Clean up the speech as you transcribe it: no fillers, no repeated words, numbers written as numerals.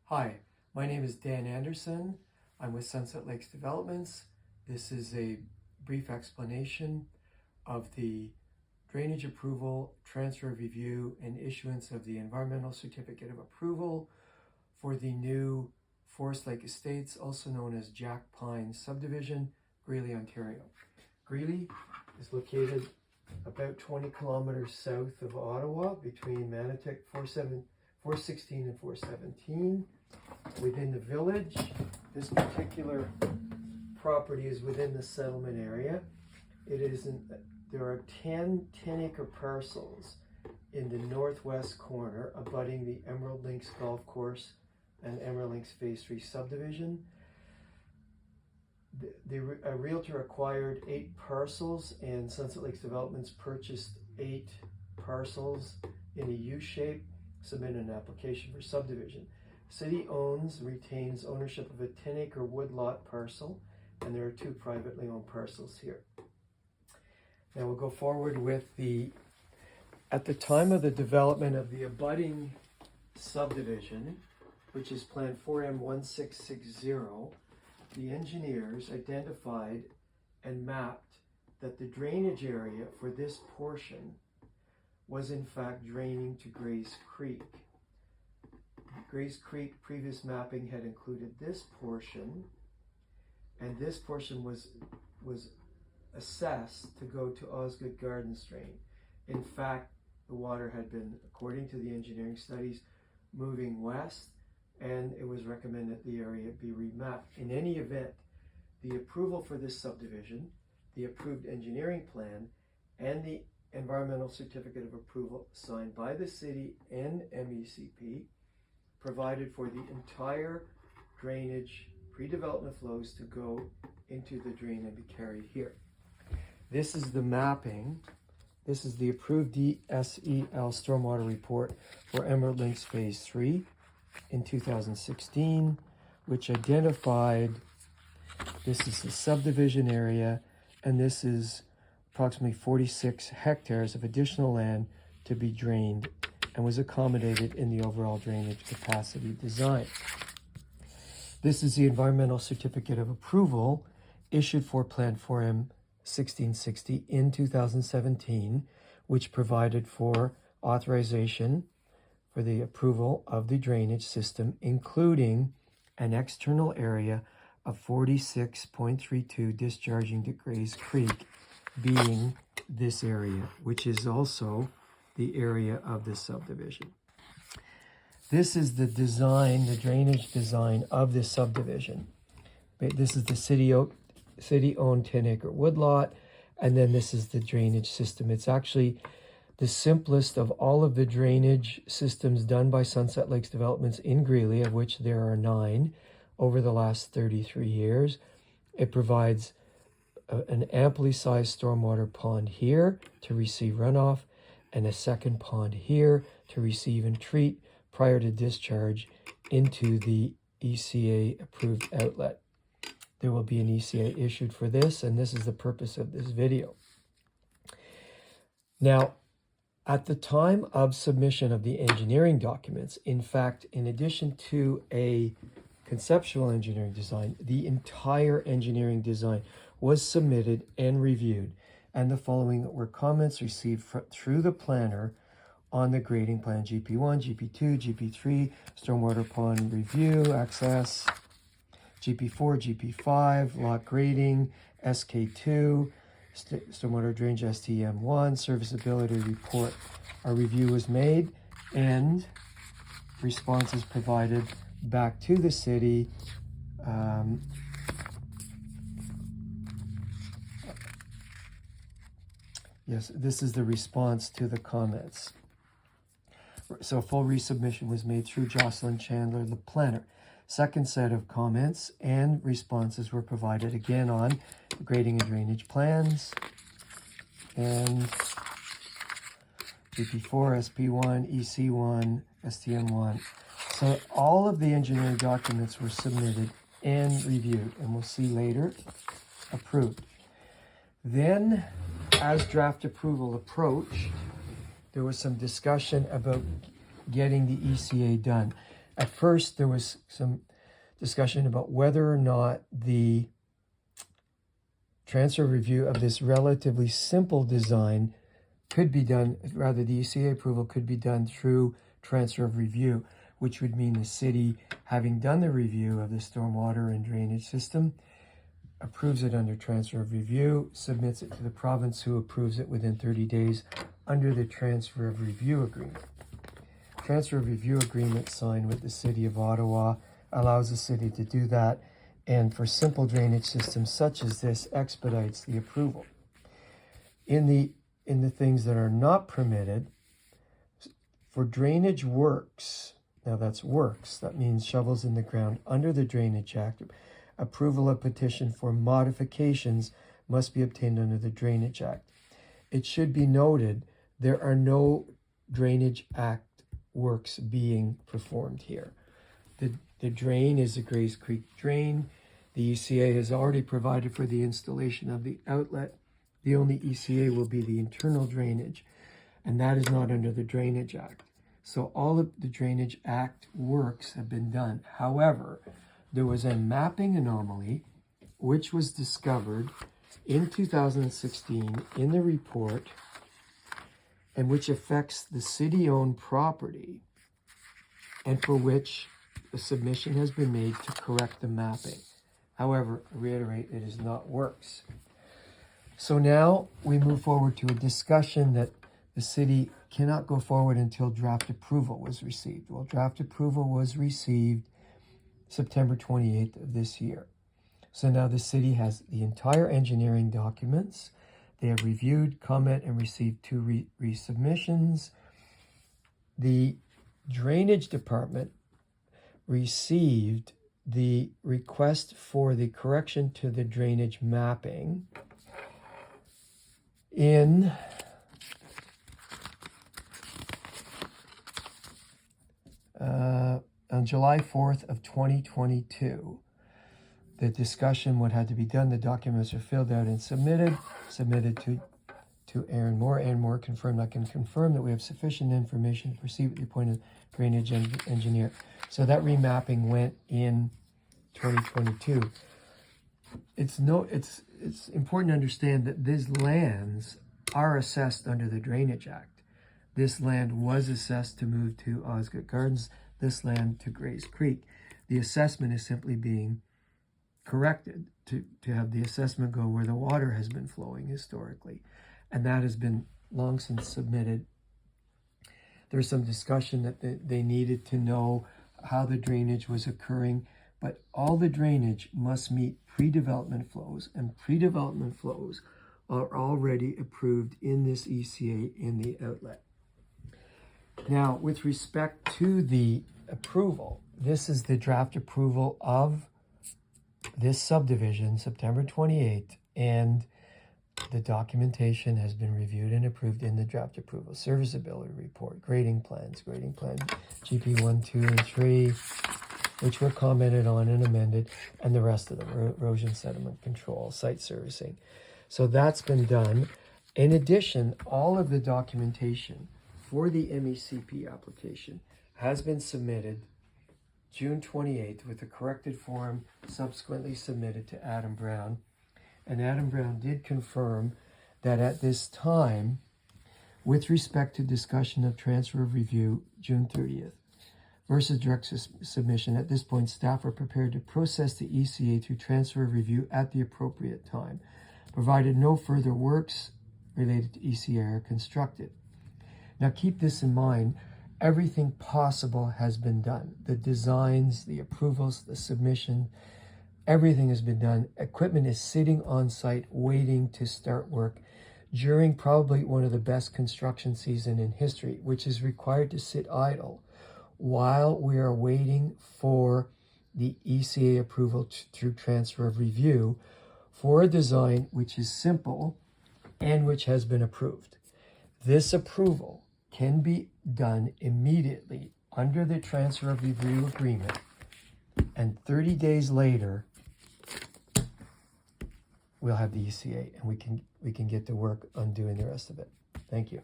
Hi, my name is Dan Anderson. I'm with Sunset Lakes Developments. This is a brief explanation of the drainage approval, transfer review, and issuance of the environmental certificate of approval for the new Forest Lake Estates, also known as Jack Pine subdivision, Greeley, Ontario. Greeley is located about 20 kilometers south of Ottawa, between Manotick 416 and 417. Within the village, this particular property is within the settlement area. There are 10-acre parcels in the northwest corner abutting the Emerald Links Golf Course and Emerald Links Phase 3 subdivision. A realtor acquired 8 parcels, and Sunset Lakes Developments purchased 8 parcels in a U-shape, submitted an application for subdivision. City retains ownership of a 10-acre woodlot parcel, and there are 2 privately owned parcels here. Now we'll go forward with at the time of the development of the abutting subdivision, which is Plan 4M1660, the engineers identified and mapped that the drainage area for this portion was in fact draining to Grays Creek. Grays Creek previous mapping had included this portion, and this portion was assessed to go to Osgood Gardens Drain. In fact, the water had been, according to the engineering studies, moving west, and it was recommended the area be remapped. In any event, the approval for this subdivision, the approved engineering plan, and the environmental certificate of approval signed by the city and MECP provided for the entire drainage pre-development flows to go into the drain and be carried here. This is the mapping. This is the approved DSEL stormwater report for Emerald Links Phase 3 in 2016, which identified this is the subdivision area, and this is approximately 46 hectares of additional land to be drained and was accommodated in the overall drainage capacity design. This is the environmental certificate of approval issued for Plan 4M1660 in 2017, which provided for authorization for the approval of the drainage system, including an external area of 46.32 discharging to Grays Creek, being this area, which is also the area of this subdivision. This is the design, the drainage design of this subdivision. This is the city-owned 10-acre woodlot, and then this is the drainage system. It's actually the simplest of all of the drainage systems done by Sunset Lakes Developments in Greeley, of which there are 9 over the last 33 years. It provides an amply sized stormwater pond here to receive runoff, and a second pond here to receive and treat prior to discharge into the ECA approved outlet. There will be an ECA issued for this, and this is the purpose of this video. Now, at the time of submission of the engineering documents, in fact, in addition to a conceptual engineering design, the entire engineering design was submitted and reviewed, and the following were comments received through the planner on the grading plan: GP1, GP2, GP3, stormwater pond review, access, GP4, GP5, lot grading, SK2, stormwater drainage STM1, serviceability report. A review was made and responses provided back to the city. Yes, this is the response to the comments. So full resubmission was made through Jocelyn Chandler, the planner. Second set of comments and responses were provided again on grading and drainage plans and GP4, SP1, EC1, STM1. So all of the engineering documents were submitted and reviewed, and we'll see later, approved. Then, as draft approval approached, there was some discussion about getting the ECA done. At first, there was some discussion about whether or not the transfer review of this relatively simple design could be done, rather the ECA approval could be done through transfer of review, which would mean the city, having done the review of the stormwater and drainage system, approves it under transfer of review, submits it to the province, who approves it within 30 days under the transfer of review agreement. Transfer of review agreement signed with the City of Ottawa allows the city to do that, and for simple drainage systems such as this, expedites the approval. In the things that are not permitted, for drainage works, now that's works, that means shovels in the ground under the Drainage Act, approval of petition for modifications must be obtained under the Drainage Act. It should be noted there are no Drainage Act works being performed here. The drain is a Grays Creek drain. The ECA has already provided for the installation of the outlet. The only ECA will be the internal drainage, and that is not under the Drainage Act. So all of the Drainage Act works have been done. However, there was a mapping anomaly which was discovered in 2016 in the report, and which affects the city-owned property, and for which a submission has been made to correct the mapping. However, I reiterate, it is not works. So now we move forward to a discussion that the city cannot go forward until draft approval was received. Well, draft approval was received September 28th of this year. So now the city has the entire engineering documents. They have reviewed, comment, and received 2 resubmissions. The Drainage Department received the request for the correction to the drainage mapping on July 4th of 2022. The discussion, what had to be done, the documents are filled out and submitted to Aaron Moore. Aaron Moore confirmed, I can confirm that we have sufficient information to proceed with the appointed drainage engineer. So that remapping went in 2022. It's important to understand that these lands are assessed under the Drainage Act. This land was assessed to move to Osgood Gardens, this land to Grays Creek. The assessment is simply being corrected to have the assessment go where the water has been flowing historically. And that has been long since submitted. There's some discussion that they needed to know how the drainage was occurring, but all the drainage must meet pre-development flows, and pre-development flows are already approved in this ECA in the outlet. Now, with respect to the approval, this is the draft approval of this subdivision, September 28th, and the documentation has been reviewed and approved in the draft approval. Serviceability report, grading plan GP 1, 2, and 3, which were commented on and amended, and the rest of them, erosion sediment control, site servicing. So that's been done. In addition, all of the documentation for the MECP application has been submitted June 28th with the corrected form subsequently submitted to Adam Brown. And Adam Brown did confirm that at this time, with respect to discussion of transfer of review, June 30th, versus direct submission, at this point, staff are prepared to process the ECA through transfer of review at the appropriate time, provided no further works related to ECA are constructed. Now keep this in mind, everything possible has been done. The designs, the approvals, the submission, everything has been done. Equipment is sitting on site waiting to start work during probably one of the best construction season in history, which is required to sit idle while we are waiting for the ECA approval through transfer of review for a design which is simple and which has been approved. This approval can be done immediately under the transfer of review agreement, and 30 days later we'll have the ECA and we can get to work on doing the rest of it. Thank you.